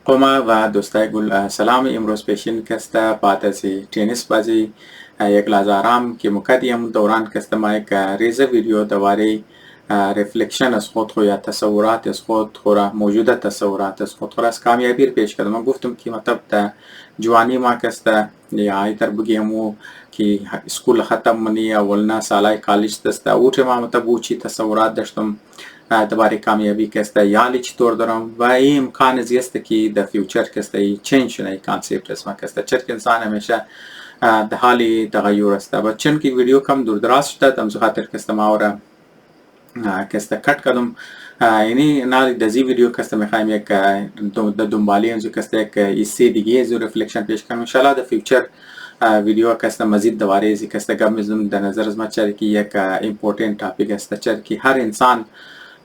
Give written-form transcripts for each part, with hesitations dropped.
قوما و دوستای گل سلام. امروز پیشین کسته بعد از تنیس بازی یک لحظه آرام که مکدیم دوران کسته ما یک ریزه ویدیو دواره رفلکشن از خود خو یا تصورات از خود خو را موجوده تصورات از خود خو را از کامیابی پیش کردم. من گفتم که مطلب در جوانی ما کسته یا ایتر بگیمو که اسکول ختم منی اولنا سالای کالج دسته اوچه ما مطلب اوچی تصورات داشتم درباره کامیابی کسته یالی چطور دارم و این امکان زیسته که در فیوچر کسته چینج شده این کانسپت است ما کسته چرک انسان همیشه در حال تغییر است و چون که ویدیو کم دور دراز شده تم خاطر کسته ما اور کسته کٹ کردم یعنی نال دزی ویدیو کسته میخوایم یک دنبالی انجو کسته یک ایسی دیگه زو رفلکشن پیش کنم ان شاء الله در فیوچر ویدیو کسته مزید دواره ازی کسته گم مزدم در نظر از ما چر که یک امپورتنت ٹاپک است چر که هر انسان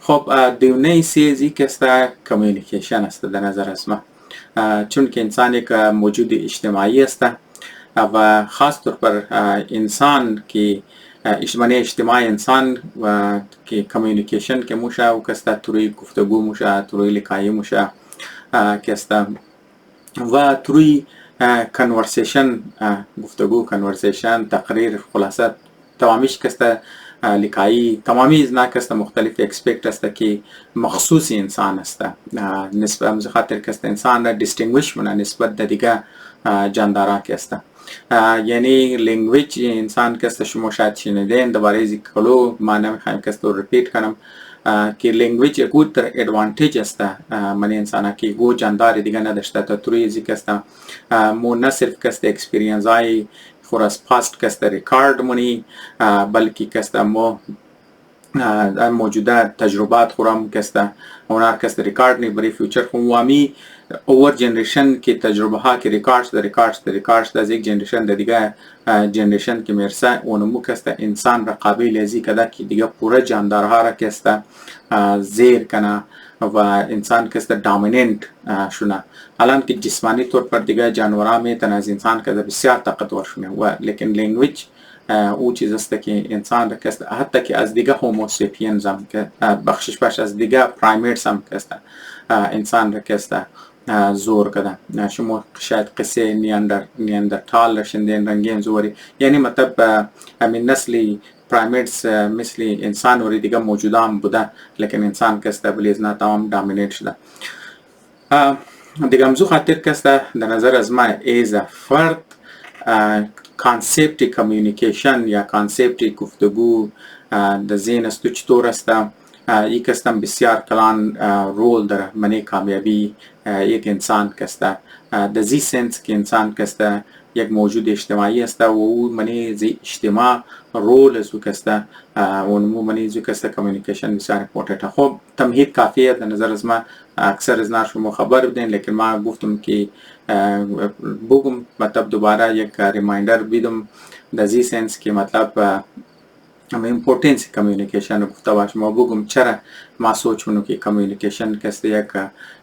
خب دیونه سیزی کستا کمیونیکیشن است در نظر اسما چون که انسان یک موجود اجتماعی است و خاص طور پر انسان که اجتماعی انسان و که کمیونیکیشن که موشا و کستا توری گفتگو موشا توری لکایی موشا کستا و توی کنورسیشن گفتگو کنورسیشن تقریر خلاصه تمامیش کسته لکایی تمامی از کسته مختلف اکسپکت است که مخصوصی انسان است نسبت خاطر کسته انسان را دیستینگویش منه نسبت دیگه جاندارا کسته یعنی لنگویج انسان کسته شما شاید شنیدین درباره ازی کلو ما نمیخوایم کسته رو ریپیت کنم که لنگویج یک در ادوانتیج است من انسان که گو جاندار دیگه نداشته تا توی ازی کسته مو نه صرف کسته اکسپیرینس های خور از پاست کسته ریکارد منی بلکه کسته مو موجوده تجربات خورم کسته اونار کسته ریکارد نی بری فیوچر خوامی اوور جنریشن که تجربه ها که ریکاردز از یک جنریشن در دیگه جنریشن که میرسه اونمو کسته انسان را قابل ازی کده که دیگه پوره جاندارها را کسته زیر کنه و انسان کسته دامیننت شونه الان که جسمانی طور پر دیگه جانورها میتن از انسان کده بسیار طاقتور شونه و لیکن لنگویج او چیز است که انسان را کسته حتی که از دیگه هوموسیپینز هم که بخشش باش از دیگه پرایمیتس هم کسته انسان را کسته زور کده شما شاید قصه نیاندرتال را شندین رنگین زوری یعنی مطلب همین نسلی پرایمیتس مثل انسان وری دیگه موجوده هم بوده لیکن انسان کسته بلیز نه تمام دامینیت شده دیگه همزو خاطر کسته در نظر از ما ایز فرد کانسپت کمیونیکیشن یا کانسپت گفتگو در ذهن است چطور است یک کستم بسیار کلان رول در منی کامیابی یک انسان کسته در زی سنس که انسان کسته یک موجود اجتماعی است و او منی زی اجتماع رول از او کسته اونمو منی زی کسته کمیونیکیشن بسیار امپورتنت. خب تمهید کافیه در نظر از ما اکثر از شما خبر بدین لیکن ما گفتم که بگم مطلب دوباره یک ریمایندر بیدم در زی سنس که مطلب امپورتنس کمیونیکیشن گفته باش ما بگم چرا ما سوچ منو که کمیونیکیشن کسته یک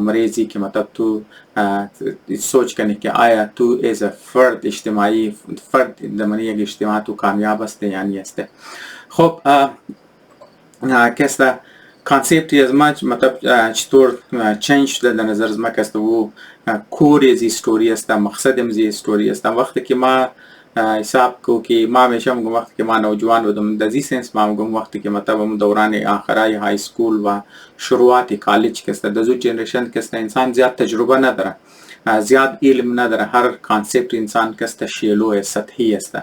مریضی که مطلب تو سوچ کنی که آیا تو از فرد اجتماعی فرد در منی یک اجتماع تو کامیاب است یا نی است. خب کسته کانسپت از ما مطلب چطور چینج شده در نظر از ما کسته و کور از استوری است مقصد از استوری است وقتی که ما حساب کو که ما همیشه میگم وقتی که ما نوجوان بودم در زی سنس ما میگم وقتی که مطلب دوران آخرای های اسکول و شروعات کالج کسته در زو جنریشن کسته انسان زیاد تجربه نداره زیاد علم نداره هر کانسپت انسان کسته شیلو سطحی است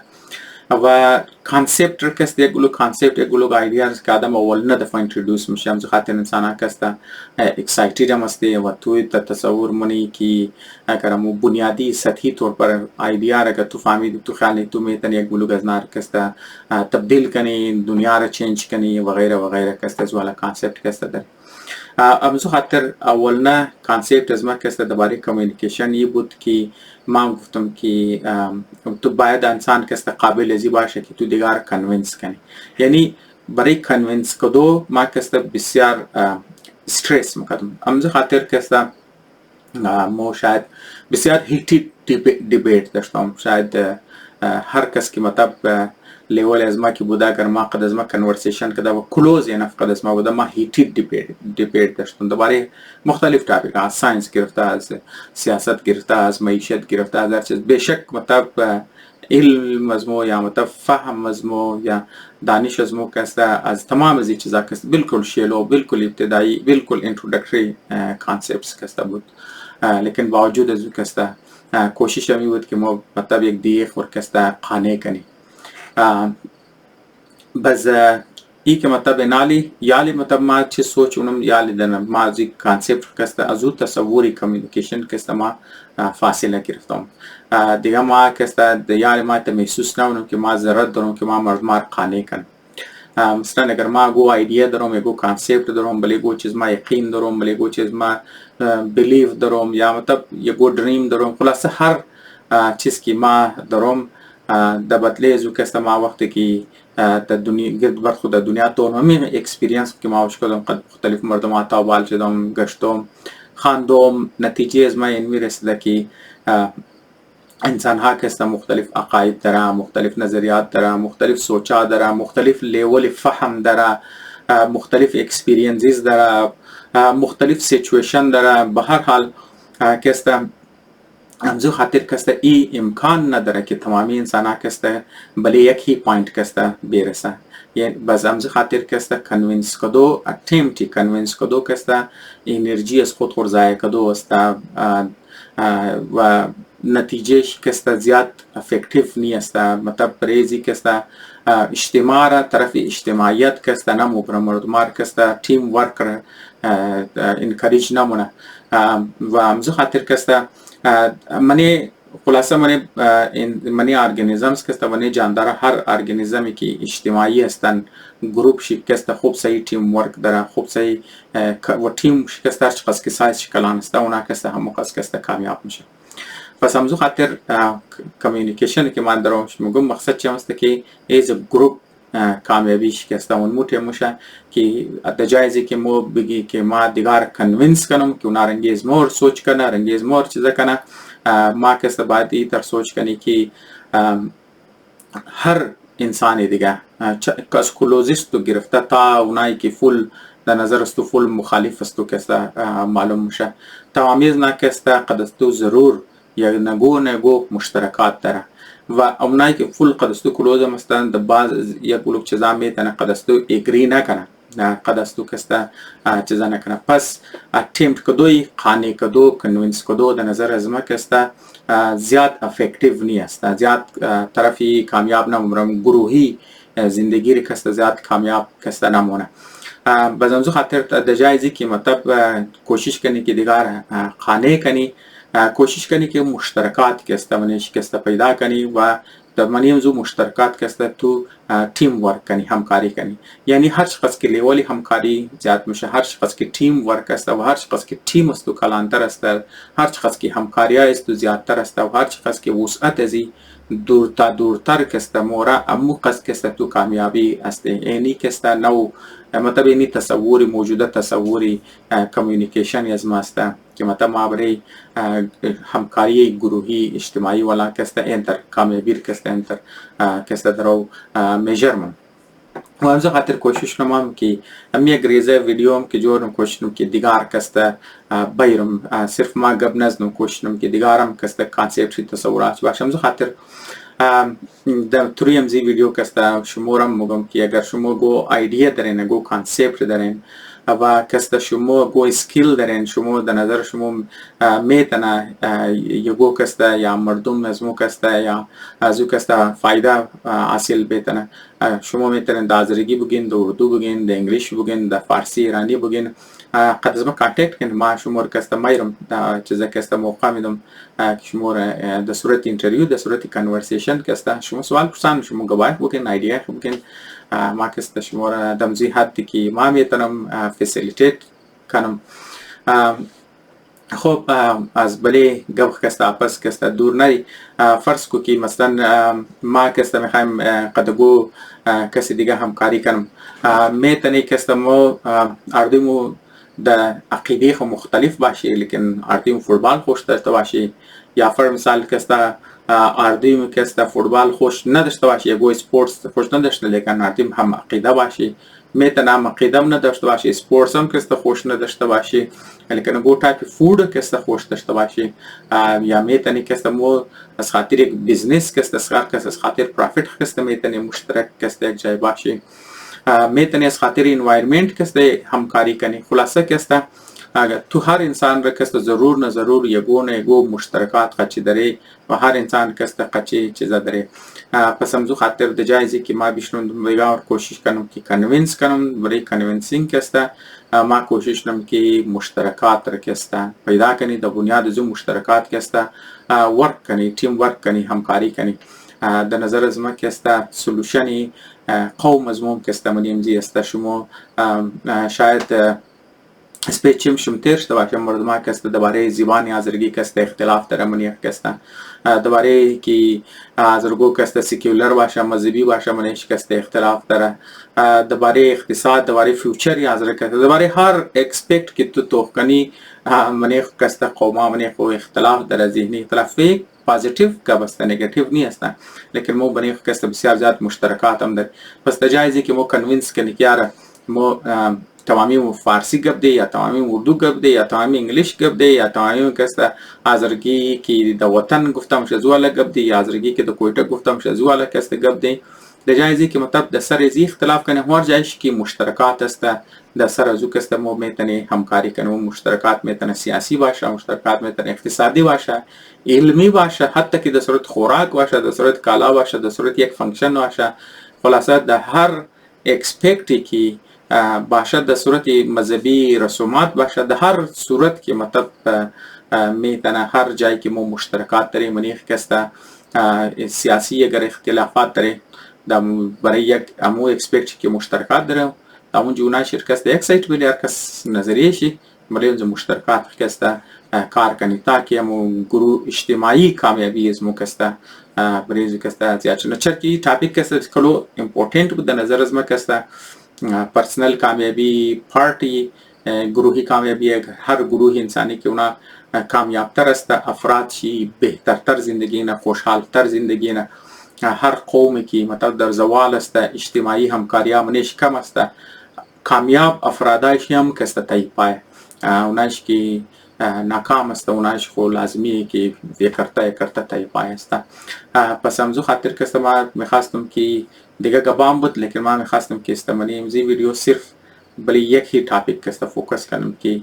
و کانسپت را کسته یکلو کانسپت یکلو ایدیاز که آدم اول ندفع انترودوس میشه همزو خاطر انسان ها کسته اکسایتید هم استه و توی تصور منی که اگر همو بنیادی سطحی طور پر ایدیا را که تو فهمید تو خیالی تو میتن یک بلوگ از نار کسته تبدیل کنی دنیا را چینج کنی وغیره کسته از والا کانسپت کسته داره همزو خاطر اولنا کانسپت از ما کسته درباره کمیونیکیشن یه بود که ما گفتم که تو باید انسان کسته قابل ازی باشه که تو دیگر کنوینس کنی یعنی برای کنوینس کدو ما کسته بسیار استرس میکردم همزو خاطر کسته مو شاید بسیار هیتی دیبیت داشتم. شاید هر کس که مطلب لیول از ما که بوده اگر ما قد از ما کنورسیشن کده و کلوز یعنی قد از ما بوده ما هیتی دیبیت داشتم درباره مختلف تاپیک، از ساینس گرفته، از سیاست گرفته، از معیشت گرفته، از هر چیز. بیشک مطلب علم از مو یا مطلب فهم از مو یا دانش از مو کسته از تمام از این چیزا کسته بالکل شیلو، بالکل ابتدایی، بالکل انترودکتری کانسپتس کسته بود. لیکن باوجود از کسته کوشش می بود که ما مطلب یک دیخ ور کسته قانع کنی. بس ای که مطلب نالی یالی مطلب ما چه سوچ اونم یالی دنم ما is an کانسپت کسته is own تصوری communication کسته ما فاصله گرفتم. دیگه ما کسته یالی ما تا محسوس نمونم که ما ضرورت دارم که ما مردم قانع کنم. مثلا اگر ما گو ایدیا دارم یا گو کانسپت دارم، بلی گو چیز ما یقین دارم، بلی گو چیز ما بلیف دارم یا مطلب یا گو دریم دارم، خلاصه هر چیز که ما دارم در بدله از او کسته ما وقتی که در دنیا گرد بر خود دنیا تو همین اکسپریانس که ما وش کردم قد مختلف مردم تابال شدم، گشتم، خواندم، نتیجه از ما این میرسیده که انسان ها کسته مختلف عقاید داره، مختلف نظریات داره، مختلف سوچا داره، مختلف لیول فهم داره، مختلف اکسپریانسز داره، مختلف سیچویشن داره. به هر حال کسته همزو خاطر کسته ای امکان نداره که تمامی انسان ها کسته بله یک هی پوینت کسته برسه. یعنی باز همزو خاطر کسته کنوینس کدو اتمپتی کنوینس کدو کسته انرژی از خود خورزای کدو است و نتیجهش کسته زیاد افکتیو نیست. مطلب پریزی کسته اجتماع را طرف اجتماعیت کسته نمو برا مردمار کسته تیم ورک را انکاریج نمونه و همزو خاطر کسته منی خلاصه منی ارگانیزمز کسته منی جانداره هر ارگانیزمی که اجتماعی هستن گروپ شکسته خوب سعی تیم ورک داره، خوب سعی و تیم شکسته چقدر که سایز شکلان است اونا کسته همون کسته کامیاب میشه. پس همزو خاطر کمیونیکیشن که من دارم میگم مقصد چی هست که ایز گروپ کامیابی شکسته اون موته میشه که در جایزی که ما بگی که ما دیگر کنوینس کنم که اونا رنگیز مور سوچ کنه، رنگیز مور چیزا کنه، ما کسته باید ای تر سوچ کنی که هر انسانی دیگه کس کلوزیست تو گرفته تا اونایی که فول در نظر استو فول مخالف استو کسته معلوم میشه. تمامیز نه کسته قد استو ضرور یا نگو مشترکات داره و اونایی که فول قد استو کلوز مستن در بعض یک گلوک چیزا میتونه قد استو اگری نکنه، قد استو کسته چیزا نکنه. پس اتمپت کدوی قانع کدو کنوینس کدو در نظر از ما کسته زیاد افکتیو نیست، زیاد طرفی کامیاب نمونم، گروهی زندگی ری کسته زیاد کامیاب کسته نمونه. باز همزو خاطر در جایزی که مطلب کوشش کنی که دیگر قانع کنی، کوشش کنی که مشترکات کسته منش کسته پیدا کنی و در منی همزو مشترکات کسته تو تیم ورک کنی، همکاری کنی. یعنی هر شخص که لیولی همکاری زیاد میشه، هر شخص که تیم ورک است و هر شخص که تیم است و کلانتر است، هر شخص که همکاری است و زیادتر است و هر شخص که وسعت ازی دورتر کسته مورا امو قصد کسته تو کامیابی است. اینی کسته نو مطلب اینی تصوری موجوده تصوری کمیونیکیشن از ما است که مطلب ما برای همکاری گروهی اجتماعی ولا کسته انتر کامیابی کسته انتر کسته درو میجرمن. و همزه خاطر کوشش نمام که هم یک ریزه ویدیو هم که جورم کوششنم که دیگر کسته بیرم صرف ما قبل نزنم کوششنم که دیگرم کسته کانسپت تصورات باشه. همزه خاطر در توری همزی ویدیو کسته شمورم مگم که اگر شما گو ایدیا دارین، گو کانسپت دارین و کسته شما گو اسکیل دارین، شما در نظر شما میتونه یگو کسته یا مردم از مو کسته یا از او کسته فایده حاصل بیتنه، شما میتونین دازرگی بگین، در اردو بگین، در انگلیش بگین، در فارسی ایرانی بگین. قد از ما کانتکت کن ما شما کسته میرم چیزا کسته موقع میدم که شما در صورت اینترویو در صورت کنورسیشن کسته شما سوال پرسان شما گواهی بگین، ایدیا بگین، ما کسته شما را دمزی حدی که ما میتونم فسیلیتیت کنم. خب از بله گوخ کسته پس کسته دور نری فرض کو که مثلا ما کسته میخوایم قدگو کسی دیگه همکاری کنم، میتونی کسته ما اردیمو در عقیده خو مختلف باشه لیکن اردیم فوتبال خوش داشته باشه یا فر مثال کستا اردیم کستا فوتبال خوش نداشته باشه یا گوی سپورتس خوش نداشته لیکن اردیم هم عقیده باشه میتونه هم عقیده نداشته باشه سپورتس هم کستا خوش نداشته باشه لیکن گو تایپ فود کستا خوش داشته باشه یا میتونه کستا مو از خاطر یک بیزنس کستا از خاطر پروفیت کستا میتونه مشترک کستا یک جای باشه میتونه از خاطر انوایرمنت کسته همکاری کنی خلاصه کسته تو هر انسان را کسته ضرور نه ضرور یگو نه یگو مشترکات قچی داره و هر انسان کسته قچی چیزا داره پس همزو خاطر د جایزی که ما بیشتر دیگر کوشش کنم که کنوینس کنم برای کنوینسینگ کسته ما کوشش کنم که مشترکات را کسته پیدا کنی د بنیاد زو مشترکات کسته ورک کنی تیم ورک کنی همکاری کنی در نظر از ما کسته سلوشنی قوم از موم کسته منیمزی است شما شاید سپیچیم شمتر شده باشه مورد ما کسته درباره زبان آذرگی کسته اختلاف داره منیخ کسته درباره که آذرگو کسته سیکولر باشه مذهبی باشه منیش کسته اختلاف داره درباره اقتصاد درباره فیوچر آذرگ کسته درباره هر اکسپکت که تو توکنی منیخ کسته قوما منیخ اختلاف داره ذهنی اختلافی پازیتیو که بسته نگاتیو نیستن لیکن مو بنیخ کسته بسیار زیاد مشترکات هم داره پس جایزی که مو کنوینس کنی که یاره مو تمامی فارسی گپ دی یا تمامی اردو گپ دی یا تمامی انگلیش گپ دی یا تمامی کسته آذرگی که د وطن گفتم شزواله گپ دی یا آذرگی که د کویټه گفتم شزواله کسته گپ دی د جایزی که مطلب د سر ازی اختلاف کنه هر جایش که مشترکات است د سر ازو کسته مو میتونه همکاری کنه مشترکات میتونه سیاسی باشه مشترکات میتونه اقتصادی باشه علمی باشه حتی که د صورت خوراک باشه د صورت کالا باشه د صورت یک فنکشن باشه خلاصه د هر اکسپکتی که باشه د صورت مذهبی رسومات باشه د هر صورت که مطلب میتونه هر جایی که مو مشترکات داریم منیخ کسته سیاسی اگر اختلافات داره برای یک امو اکسپکت که مشترکات داره همون جونا شرکت یک سایت بلی هر کس نظریه شی برای اونجا مشترکات کسته کار کنی تاکه همو گروه اجتماعی کامیابی از مو کسته برای اونجا کسته زیاد شد چرکی تاپیک کسته کلو امپورتنت بود در نظر از ما کسته پرسنل کامیابی پارتی گروهی کامیابی هر گروه انسانی که اونا کامیابتر است افراد شی بهترتر زندگی نه خوشحالتر زندگی نه هر قومی که مطلب در زوال است اجتماعی همکاری منش کم است کامیاب افرادایش هم کسته تایپای اوناش که ناکام است اوناش خو لازمیه که کرتا تایپای است پس همزو خاطر کسته ما میخواستم که دیگه گبام بود لیکن ما میخواستم که استمانی امزی ویدیو صرف بلی یک هی ٹاپک کسته فوکس کنم که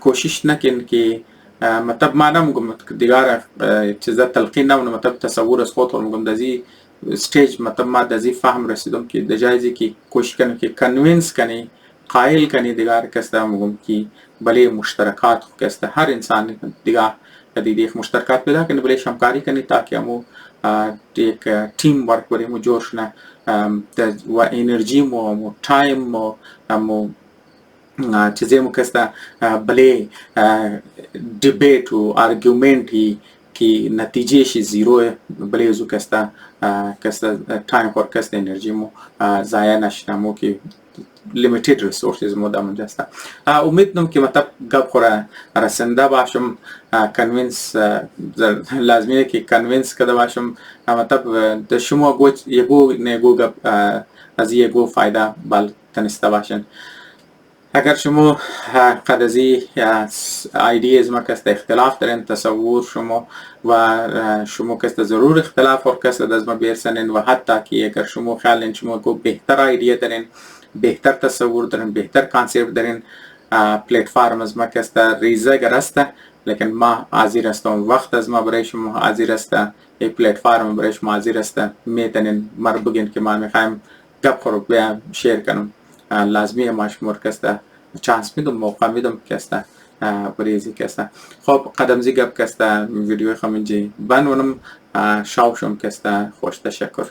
کوشش نکن که مطلب ما نمیگم دیگر چیزا تلقین نمونه مطلب تصور از خود میگم دزی استیج مطلب ما دزی فهم رسیدم که دجایزی که کوشش کنم که کنوینس کنی قائل کنی دیگر کسته میگم که بلی مشترکات کسته هر انسان دیگر دیگه مشترکات پیدا کنی بلی همکاری کنی تاکه همو یک تیم ورک برای مو جور شنه و انرژی مو تایم مو چیزی مو کسته بلی دیبیت و آرگومنت که نتیجه شی زیرو بلی زو کسته تایم پر کسته انرژی مو ضایع نشنه مو که limited resources مو دامن جسته امید دارم که مطلب گپ خوره رسنده باشم کنوینس لازمیه که کنوینس کده باشم مطلب د شما گوچ یگو نگو گپ از یگو فایده بال تنسته باشن اگر شما قد از ایدیز ما کسته اختلاف دارین تصور شما و شما کسته ضرور اختلاف اور کسته از ما بیرسنین و حتی که اگر شما خیالین شما کو بهتر ایدیه دارین بهتر تصور دارین بهتر کانسپت دارین پلتفرم از ما کسته ریزه گرسته لیکن ما حاضر هستم وقت از ما برای شما حاضر هسته یک پلتفرم برای شما حاضر هسته میتونین مر بگین که ما میخوایم گپ خورو بیا شیر کنم لازمیه ما شمار کسته چانس میدم موقع میدم کسته بریزی کسته خب قدم زی گپ کسته ویدیو خمینجی بنونم شاوشم کسته خوش تشکر